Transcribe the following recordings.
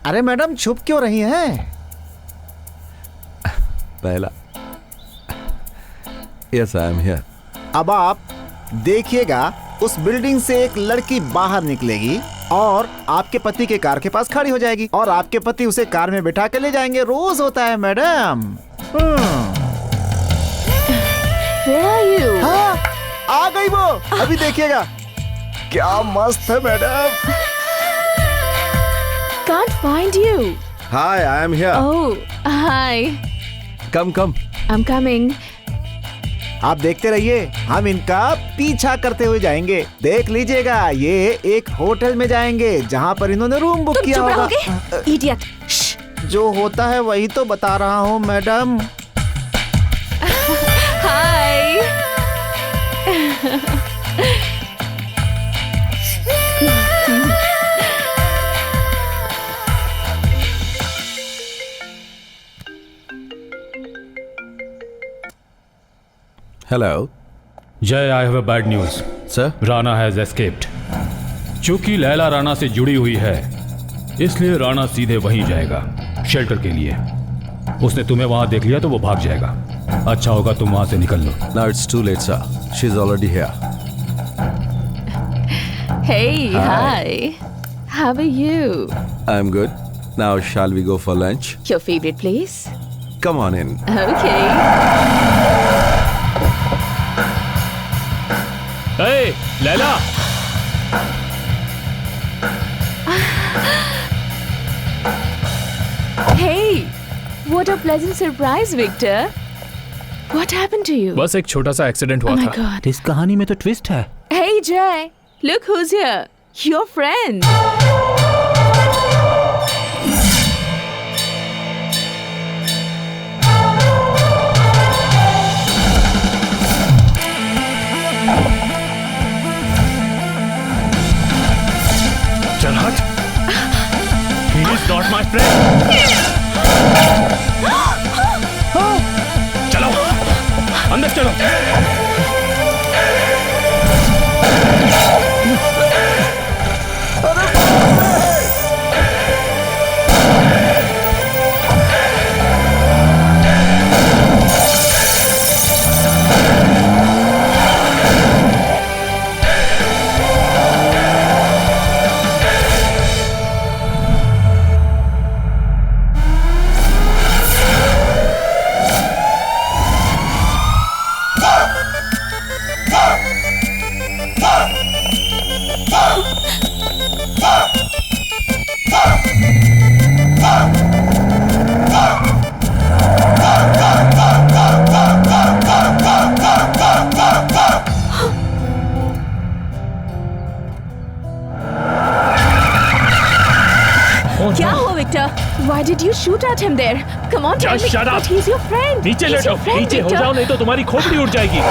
अरे मैडम छुप क्यों रही हैं? Laila, yes I am here. अब आप देखिएगा, उस बिल्डिंग से एक लड़की बाहर निकलेगी और आपके पति के कार के पास खड़ी हो जाएगी और आपके पति उसे कार में बिठा के ले जाएंगे। रोज होता है मैडम। Where are you? हाँ, आ गई वो। अभी देखिएगा, क्या मस्त है madam. Can't find you. Hi, I am here. Oh, hi. Come come. I'm coming. आप देखते रहिए, हम इनका पीछा करते हुए जाएंगे। देख लीजिएगा, ये एक होटल में जाएंगे जहाँ पर इन्होंने रूम बुक तुम किया चुप होगा। रहोगे? Idiot. जो होता है वही तो बता रहा हूँ मैडम। Hi. हेलो जय, आई have a bad news. Sir. Rana has escaped. चूंकि लैला राणा से जुड़ी हुई है, इसलिए राणा सीधे वहीं जाएगा, शेल्टर के लिए। उसने तुम्हें वहां देख लिया तो वो भाग जाएगा। अच्छा होगा तुम वहां से निकल लो। Now it's too late sir, she is already here. Hey, hi. How are you? I am good. Now shall we go for lunch? Your favorite place? Come on in. Okay. Hey, Laila! Hey, what a pleasant surprise, Victor. What happened to you? बस एक छोटा सा accident Oh हुआ my था। God. इस कहानी में तो ट्विस्ट है। Hey, Jay. Look who's here. Your friend. चल हट। He is not my friend. चलो, अंदर चलो। क्या हुआ, Victor? Why did you shoot at him there? Come on, tell Just me. shut up. But he's your friend. नीचे He's लेटो, your friend, नीचे हो Victor. जाओ, नहीं तो तुम्हारी खोपड़ी उड़ जाएगी।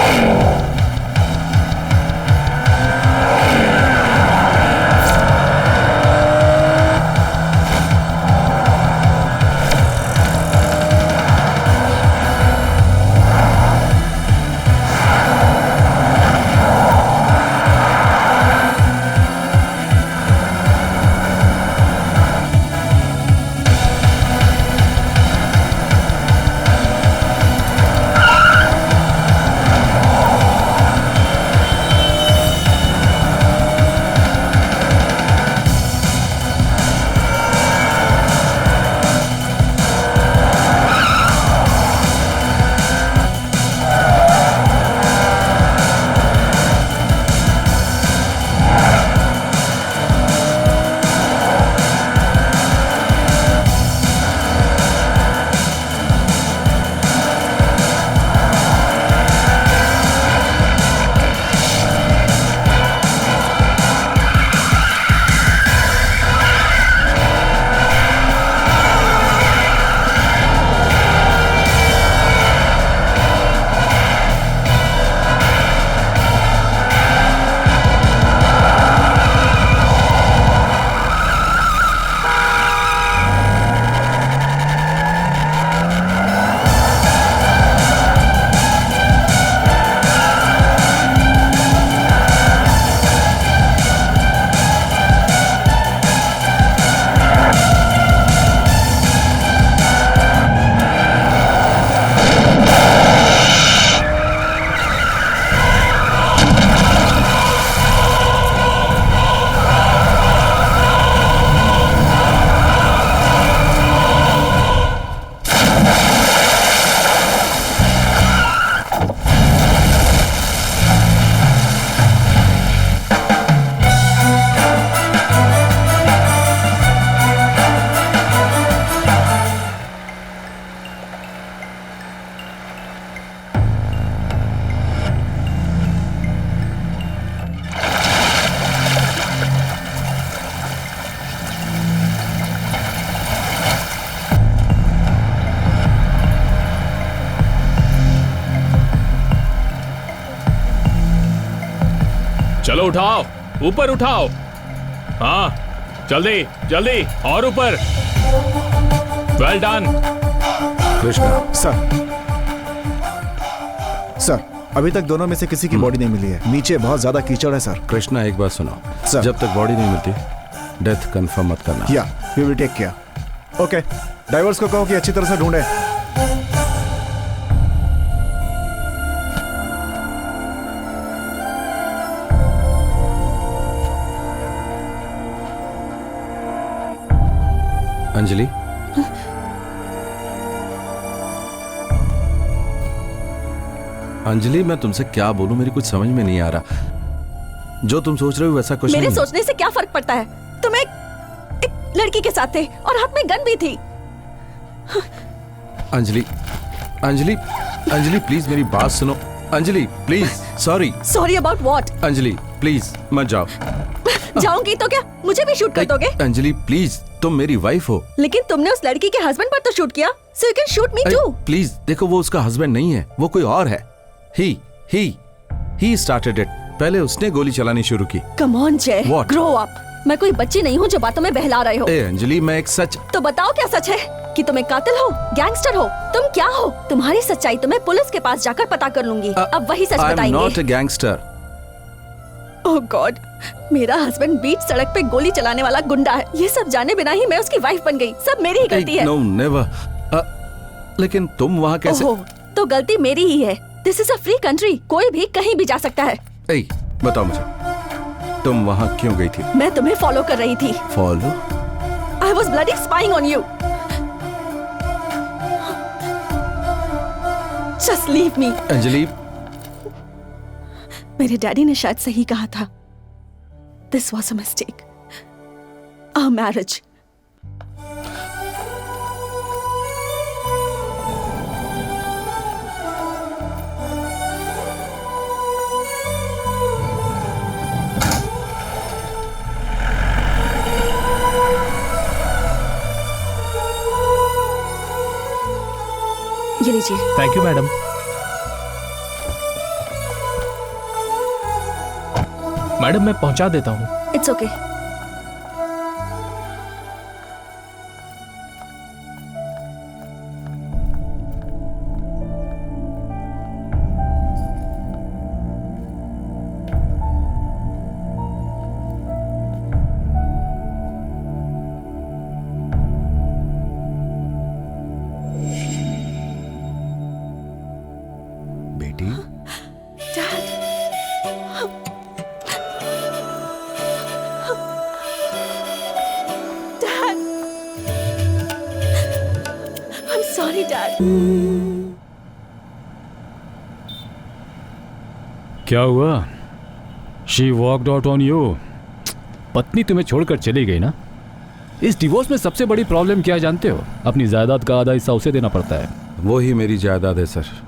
चलो उठाओ, ऊपर उठाओ। हाँ जल्दी जल्दी, और ऊपर। Well done. कृष्णा, सर अभी तक दोनों में से किसी की बॉडी नहीं मिली है। नीचे बहुत ज्यादा कीचड़ है सर। कृष्णा एक बात सुनो, सर। जब तक बॉडी नहीं मिलती डेथ कंफर्म मत करना। या we will take care. Okay, drivers को कहो कि अच्छी तरह से ढूंढे। अंजलि, अंजलि मैं तुमसे क्या बोलूं, मेरी कुछ समझ में नहीं आ रहा। जो तुम सोच रहे हो वैसा कुछ मेरे नहीं। सोचने से क्या फर्क पड़ता है? तुम एक लड़की के साथ थे और हाथ में गन भी थी। अंजलि, अंजलि, अंजलि प्लीज मेरी बात सुनो। Anjali please, sorry. Sorry about what? Anjali please मत जाओ। जाऊंगी तो क्या मुझे भी शूट कर दोगे? अंजलि प्लीज, तुम मेरी वाइफ हो। लेकिन तुमने उस लड़की के हस्बैंड पर तो शूट किया, so you can shoot me too। Please देखो, वो उसका हस्बैंड नहीं है, वो कोई और है। He started it। पहले उसने गोली चलानी शुरू की। Come on जय, What? grow up। मैं कोई बच्ची नहीं हूँ जो बातों में बहला रहे हो। ए अंजलि, मैं एक सच। तो बताओ क्या सच है? कि तुम एक कातिल हो, गैंगस्टर हो, तुम क्या हो? तुम्हारी सच्चाई तो मैं पुलिस के पास जाकर पता कर लूंगी। अब वही सच आई एम नॉट बताएंगे। A gangster. ओह गॉड, मेरा हस्बैंड बीच सड़क पे गोली चलाने वाला गुंडा है। ये सब जाने बिना ही मैं उसकी वाइफ बन गई। सब मेरी ही गलती है। No never. लेकिन तुम वहाँ कैसे? ओहो, तो गलती मेरी ही है। This is a free country, कोई भी कहीं भी जा सकता है। ए, बताओ मुझे, तुम वहाँ क्यों गई थी? मैं तुम्हें फॉलो कर रही थी। Follow? I was bloody spying on you. Just leave me. Anjali, मेरे डैडी ने शायद सही कहा था। This was a mistake, a marriage. ये लीजिए। Thank you madam. मैडम मैं पहुंचा देता हूँ। It's okay. बेटी, dad, dad, I am sorry dad. क्या हुआ? She walked out on you. पत्नी तुम्हें छोड़कर चली गई ना? इस डिवोर्स में सबसे बड़ी प्रॉब्लम क्या है जानते हो? अपनी जायदाद का आधा हिस्सा उसे देना पड़ता है। वो ही मेरी जायदाद है sir.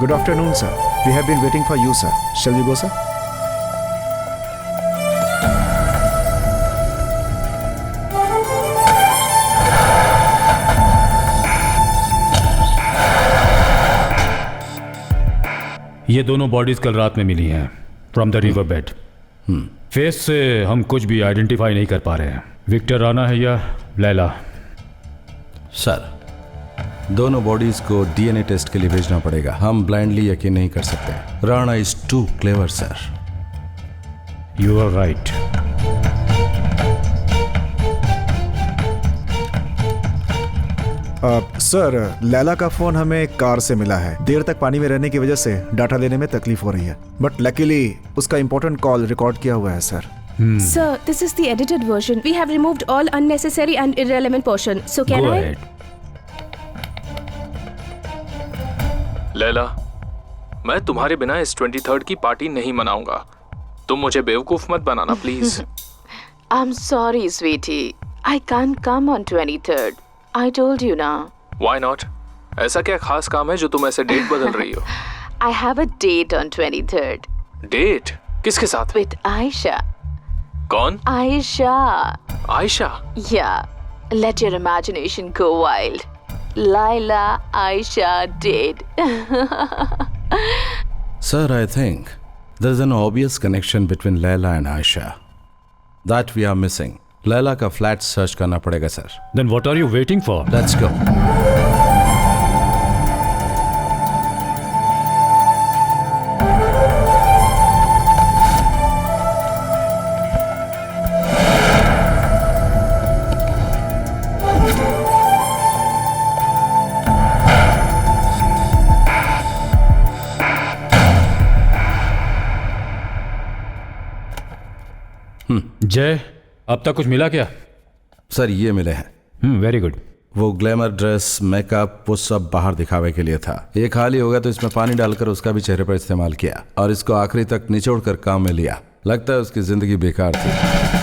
Good afternoon, sir. We have been waiting for you, sir. Shall we go, sir? ये दोनों बॉडीज कल रात में मिली हैं from the river bed. Face से हम कुछ भी आइडेंटिफाई नहीं कर पा रहे हैं। विक्टर राणा है या लैला? सर, दोनों बॉडीज को डीएनए टेस्ट के लिए भेजना पड़ेगा। हम ब्लाइंडली यकीन नहीं कर सकते। Rana is too clever sir. You are right. Sir, Laila का फोन हमें कार से मिला है। देर तक पानी में रहने की वजह से डाटा लेने में तकलीफ हो रही है, बट लकीली उसका इंपॉर्टेंट कॉल रिकॉर्ड किया हुआ है sir. Sir, this is the edited version. We have removed all unnecessary and irrelevant portion. So can Go I? ahead. Laila, मैं तुम्हारे बिना इस 23rd की पार्टी नहीं मनाऊंगा। तुम मुझे बेवकूफ मत बनाना please. I'm sorry, sweetie. I can't come on 23rd. I told you now. Why not? ऐसा क्या खास काम है जो तुम ऐसे डेट बदल रही हो? I have a date on 23rd date? किसके साथ? with Aisha. कौन? Aisha. Aisha? Yeah. Let your imagination go wild. Laila Aisha date. Sir, I think there's an obvious connection between Laila and Aisha that we are missing. Laila का flat search करना पड़ेगा sir. Then what are you waiting for? Let's go. जय, अब तक कुछ मिला क्या? Sir ये मिले हैं. Very good. वो ग्लैमर ड्रेस, मेकअप, वो सब बाहर दिखावे के लिए था. ये खाली हो गया तो इसमें पानी डालकर उसका भी चेहरे पर इस्तेमाल किया और इसको आखिरी तक निचोड़ कर काम में लिया. लगता है उसकी जिंदगी बेकार थी.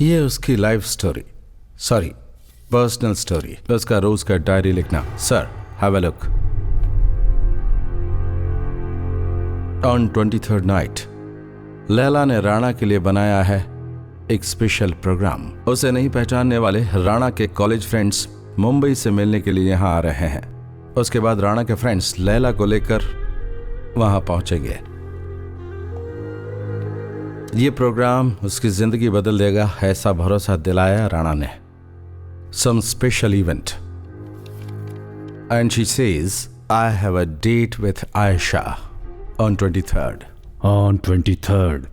ये उसकी life story, sorry personal story, उसका रोज का डायरी लिखना. Sir, have a look. On 23rd night Laila ने राणा के लिए बनाया है एक स्पेशल प्रोग्राम. उसे नहीं पहचानने वाले राणा के कॉलेज फ्रेंड्स मुंबई से मिलने के लिए यहाँ आ रहे हैं. उसके बाद राणा के फ्रेंड्स लैला को लेकर वहां पहुंचेंगे. ये प्रोग्राम उसकी जिंदगी बदल देगा, ऐसा भरोसा दिलाया राणा ने. Some special event and she says I have a date with Aisha on 23rd. On 23rd,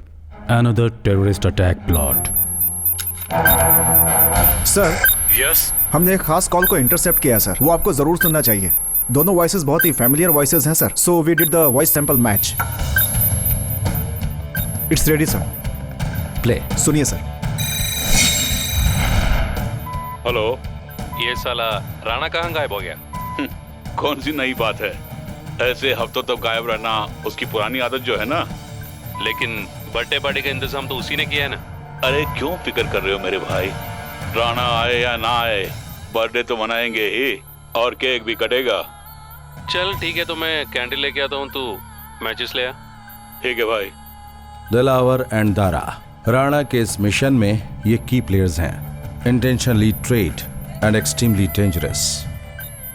another terrorist attack plot. Sir, Yes. हमने एक खास कॉल को इंटरसेप्ट किया सर. वो आपको जरूर सुनना चाहिए. दोनों वॉइसेस बहुत ही फैमिलियर वॉइसेस हैं sir. So we did the voice sample match. It's ready sir. Play. सुनिए सर. हेलो, ये साला राणा कहाँ गायब हो गया? कौन सी नई बात है? ऐसे हफ्तों तक गायब रहना उसकी पुरानी आदत जो है ना. लेकिन बर्थडे पार्टी का इंतजाम तो उसी ने किया है ना. अरे क्यों फिक्र कर रहे हो मेरे भाई? राणा आए या ना आए, बर्थडे तो मनाएंगे ही और केक भी कटेगा. चल ठीक है, तो मैं कैंडल लेके आता हूँ, तू मैचेस ले आ. ठीक है भाई. दिलावर एंड दारा राणा के इस मिशन में ये की प्लेयर्स हैं. Intentionally trade and extremely dangerous.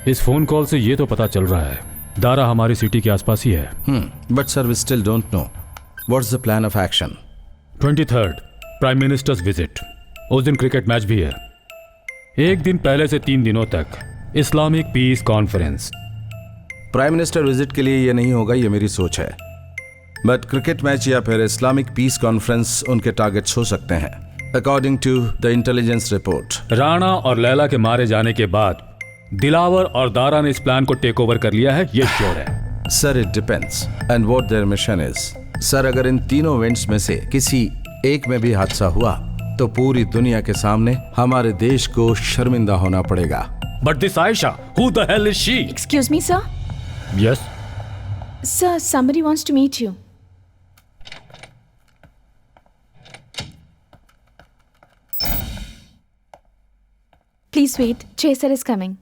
इस फोन कॉल से ये तो पता चल रहा है दारा हमारी सिटी के आसपास ही है. But sir, we still don't know what's the plan of action. 23rd, prime minister's visit. उस दिन क्रिकेट मैच भी है. एक दिन पहले से 3 दिनों तक Islamic peace conference. Prime minister visit के लिए ये नहीं होगा, ये मेरी सोच है. बट क्रिकेट मैच या फिर इस्लामिक पीस कॉन्फ्रेंस उनके टारगेट्स हो सकते हैं, according to the intelligence report. Rana और लैला के मारे जाने के बाद दिलावर और दारा ने इस प्लान को टेक ओवर कर लिया है, ये श्योर है. Sir, it depends and what there mission is. Sir, अगर इन तीनों इवेंट्स में से किसी एक में भी हादसा हुआ तो पूरी दुनिया के सामने हमारे देश को शर्मिंदा होना पड़ेगा. But this Ayesha, who the hell is she? Excuse me, sir. Yes. Sir, somebody wants to meet you. Please wait. Chaser is coming.